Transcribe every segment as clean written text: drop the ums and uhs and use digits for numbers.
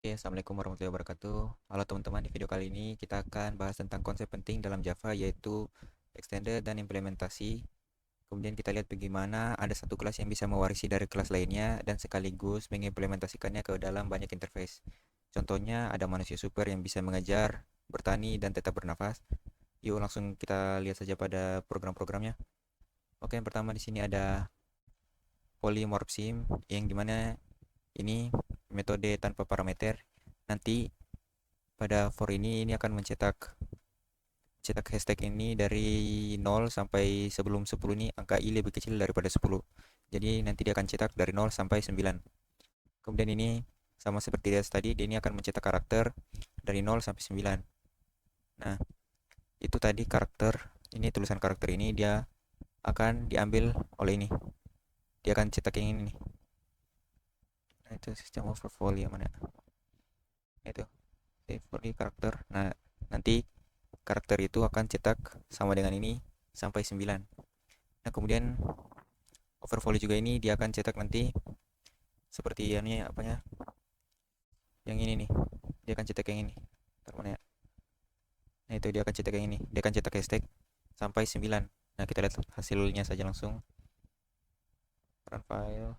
Oke, Assalamualaikum warahmatullahi wabarakatuh. Halo teman-teman, di video kali ini kita akan bahas tentang konsep penting dalam Java yaitu extended dan implementasi. Kemudian kita lihat bagaimana ada satu kelas yang bisa mewarisi dari kelas lainnya dan sekaligus mengimplementasikannya ke dalam banyak interface. Contohnya ada manusia super yang bisa mengejar, bertani, dan tetap bernafas. Yuk langsung kita lihat saja pada program-programnya. Oke, yang pertama di sini ada polymorphism yang dimana ini metode tanpa parameter. Nanti pada for ini akan cetak hashtag ini dari 0 sampai sebelum 10 ini angka i lebih kecil daripada 10. Jadi nanti dia akan cetak dari 0 sampai 9. Kemudian ini sama seperti tadi, dia ini akan mencetak karakter dari 0 sampai 9. Nah, itu tadi karakter, ini tulisan karakter ini dia akan diambil oleh ini. Dia akan cetak yang ini nih. Nah, itu sistem overflow mana? Itu, overflow karakter. Nah, nanti karakter itu akan cetak sama dengan ini sampai 9. Nah, kemudian overflow juga ini dia akan cetak nanti seperti ini apanya? Yang ini nih. Dia akan cetak yang ini. Ntar mana ya? Nah, itu dia akan cetak yang ini. Dia akan cetak hashtag sampai 9. Nah, kita lihat hasilnya saja langsung. Run file.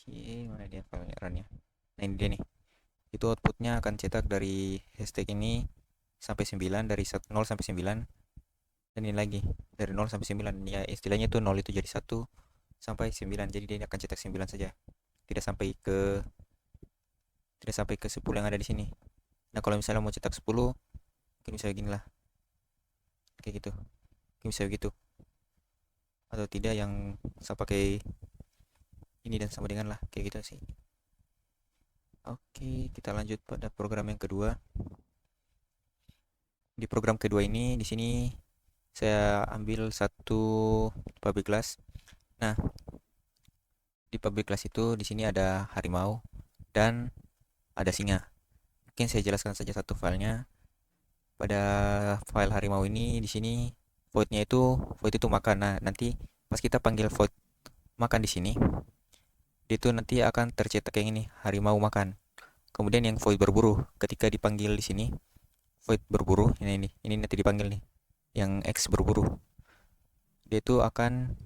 Oke, mana dia file runnya? Nah, ini dia nih. Itu outputnya akan cetak dari hashtag ini sampai 9, dari 0 sampai 9. Dan ini lagi dari 0 sampai 9. Ya, istilahnya itu 0 itu jadi 1 sampai 9. Jadi dia akan cetak 9 saja. Tidak sampai ke tidak sampai ke 10 yang ada di sini. Nah, kalau misalnya mau cetak 10, mungkin bisa gini lah. Kayak gitu. Mungkin bisa begitu. Atau tidak yang saya pakai ini dan sama dengan lah. Kayak gitu sih. Oke, kita lanjut pada program yang kedua. Di program kedua ini, di sini saya ambil satu public class. Nah, di public class itu di sini ada harimau dan ada singa. Mungkin saya jelaskan saja satu filenya. Pada file harimau ini di sini void itu makan. Nah, nanti pas kita panggil void makan di sini, itu nanti akan tercetak yang ini, harimau makan. Kemudian yang void berburu, ketika dipanggil di sini, void berburu, ini nanti dipanggil nih, yang X berburu. Dia itu akan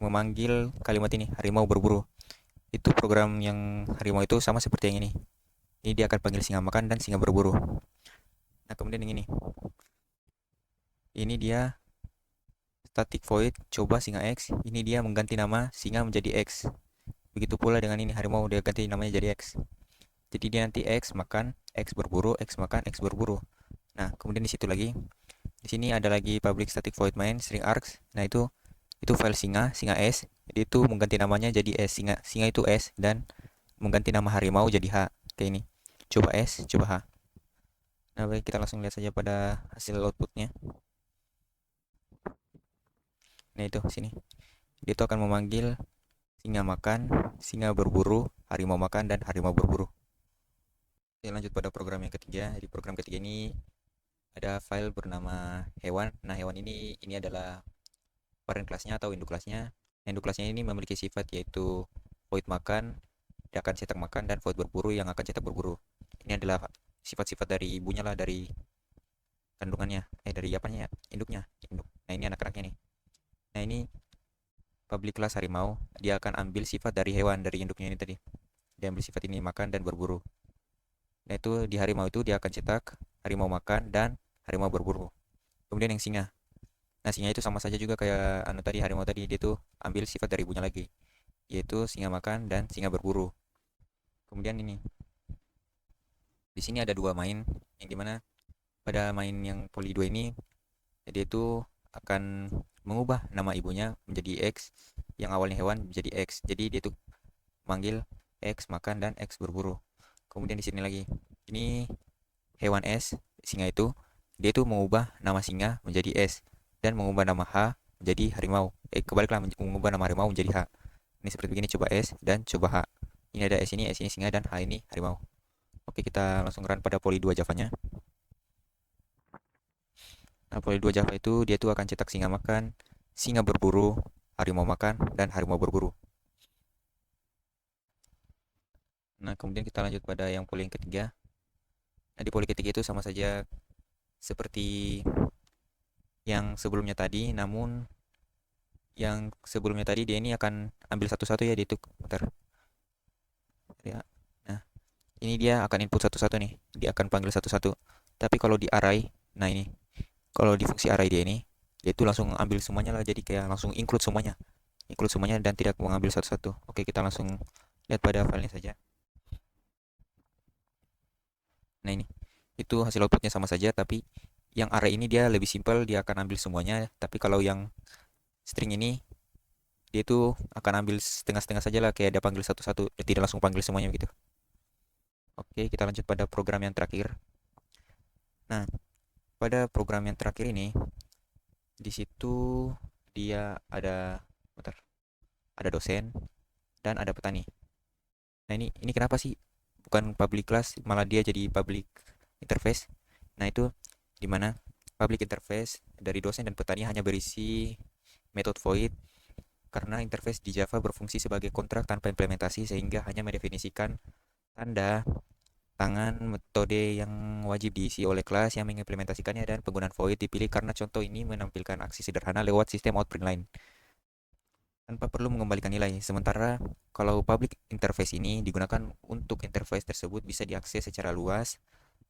memanggil kalimat ini, harimau berburu. Itu program yang harimau itu sama seperti yang ini. Ini dia akan panggil singa makan dan singa berburu. Nah, kemudian yang ini. Ini dia static void coba singa X. Ini dia mengganti nama singa menjadi X. Begitu pula dengan ini harimau dia ganti namanya jadi X. Jadi dia nanti X makan, X berburu, X makan, X berburu. Nah, kemudian di situ lagi, di sini ada lagi public static void main string args. Nah, itu file singa S. Jadi itu mengganti namanya jadi S. Singa itu S dan mengganti nama harimau jadi H. Kayak ini. Coba S, coba H. Nah, baik kita langsung lihat saja pada hasil outputnya. Nah, itu sini. Dia itu akan memanggil singa makan, singa berburu, harimau makan dan harimau berburu. Oke, lanjut pada program yang ketiga. Di program ketiga ini ada file bernama hewan. Nah, hewan ini adalah parent kelasnya atau induk kelasnya. Induk kelasnya ini memiliki sifat yaitu void makan, dia akan cetak makan, dan void berburu yang akan cetak berburu. Ini adalah sifat-sifat dari ibunya lah, dari kandungannya, dari apanya ya, induknya, induk. Nah, ini anak-anaknya nih. Nah, ini public class harimau, dia akan ambil sifat dari hewan, dari induknya ini tadi. Dia ambil sifat ini makan dan berburu. Nah, itu di harimau itu dia akan cetak harimau makan dan harimau berburu. Kemudian yang singa. Nah, singa itu sama saja juga kayak anu tadi, harimau tadi, dia tuh ambil sifat dari ibunya lagi, yaitu singa makan dan singa berburu. Kemudian ini, di sini ada dua main, yang dimana pada main yang poli 2 ini, dia itu akan mengubah nama ibunya menjadi X, yang awalnya hewan menjadi X. Jadi dia tuh manggil X makan dan X berburu. Kemudian di sini lagi, ini hewan S, singa itu, dia itu mengubah nama singa menjadi S dan mengubah nama H menjadi harimau. Kebaliklah, mengubah nama harimau menjadi H. Ini seperti begini, coba S dan coba H. Ini ada S ini singa dan H ini harimau. Oke, kita langsung run pada poli 2 Javanya. Nah, poli 2 Java itu dia tuh akan cetak singa makan, singa berburu, harimau makan, dan harimau berburu. Nah, kemudian kita lanjut pada yang poin ketiga. Nah, di poin ketiga itu sama saja seperti yang sebelumnya tadi, namun yang sebelumnya tadi dia ini akan ambil satu-satu ya, dia itu bentar. Ya. Nah, ini dia akan input satu-satu nih. Dia akan panggil satu-satu. Tapi kalau di array, nah ini, kalau di fungsi array dia ini, dia itu langsung ambil semuanya lah, jadi kayak langsung include semuanya. Include semuanya dan tidak mengambil satu-satu. Oke, kita langsung lihat pada filenya saja. Nah ini, itu hasil outputnya sama saja, tapi yang array ini dia lebih simpel, dia akan ambil semuanya. Tapi kalau yang string ini, dia itu akan ambil setengah-setengah saja lah, kayak dia panggil satu-satu, dia tidak langsung panggil semuanya gitu. Oke, kita lanjut pada program yang terakhir. Nah, pada program yang terakhir ini, di situ dia ada, bentar, ada dosen dan ada petani. Nah ini kenapa sih bukan public class, malah dia jadi public interface? Nah itu dimana public interface dari dosen dan petani hanya berisi method void, karena interface di Java berfungsi sebagai kontrak tanpa implementasi, sehingga hanya mendefinisikan tanda tangan metode yang wajib diisi oleh kelas yang mengimplementasikannya, dan penggunaan void dipilih karena contoh ini menampilkan aksi sederhana lewat sistem outprint line tanpa perlu mengembalikan nilai. Sementara kalau public interface ini digunakan untuk interface tersebut bisa diakses secara luas,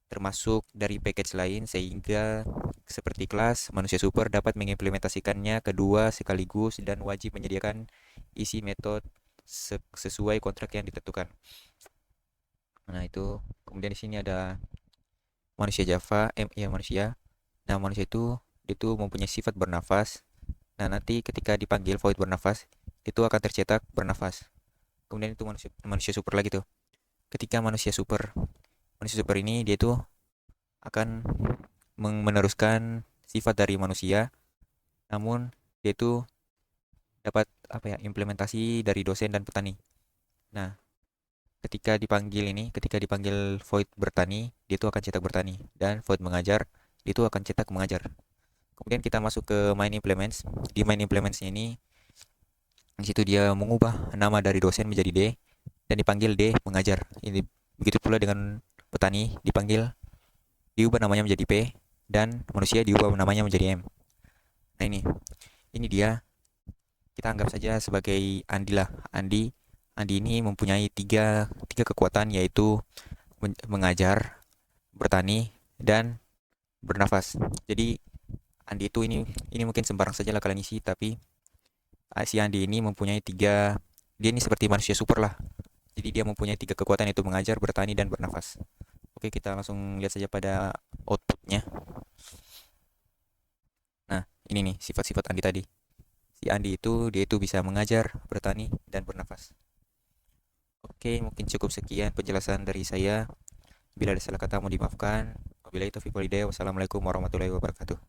termasuk dari package lain, sehingga seperti kelas manusia super dapat mengimplementasikannya kedua sekaligus dan wajib menyediakan isi metode sesuai kontrak yang ditentukan. Nah itu, kemudian di sini ada manusia Java, ya manusia. Nah manusia itu mempunyai sifat bernafas. Nah nanti ketika dipanggil void bernafas, itu akan tercetak bernafas. Kemudian itu manusia, manusia super lagi tuh. Ketika manusia super ini dia tuh akan meneruskan sifat dari manusia, namun dia itu dapat apa ya, implementasi dari dosen dan petani. Nah, ketika dipanggil void bertani, dia itu akan cetak bertani, dan void mengajar, dia itu akan cetak mengajar. Kemudian kita masuk ke main implements. Di main implements ini, di situ dia mengubah nama dari dosen menjadi D dan dipanggil D mengajar. Ini begitu pula dengan petani, diubah namanya menjadi P, dan manusia diubah namanya menjadi M. Nah ini dia, kita anggap saja sebagai Andi lah. Andi ini mempunyai tiga kekuatan, yaitu mengajar, bertani, dan bernafas. Jadi Andi itu ini mungkin sembarang saja lah kalian isi, tapi si Andi ini mempunyai dia ini seperti manusia super lah. Jadi dia mempunyai tiga kekuatan, yaitu mengajar, bertani, dan bernafas. Oke, kita langsung lihat saja pada outputnya. Nah, ini nih sifat-sifat Andi tadi. Si Andi dia itu bisa mengajar, bertani, dan bernafas. Oke, mungkin cukup sekian penjelasan dari saya. Bila ada salah kata, mohon dimaafkan. Wabillahi taufiq walhidayah. Wassalamualaikum warahmatullahi wabarakatuh.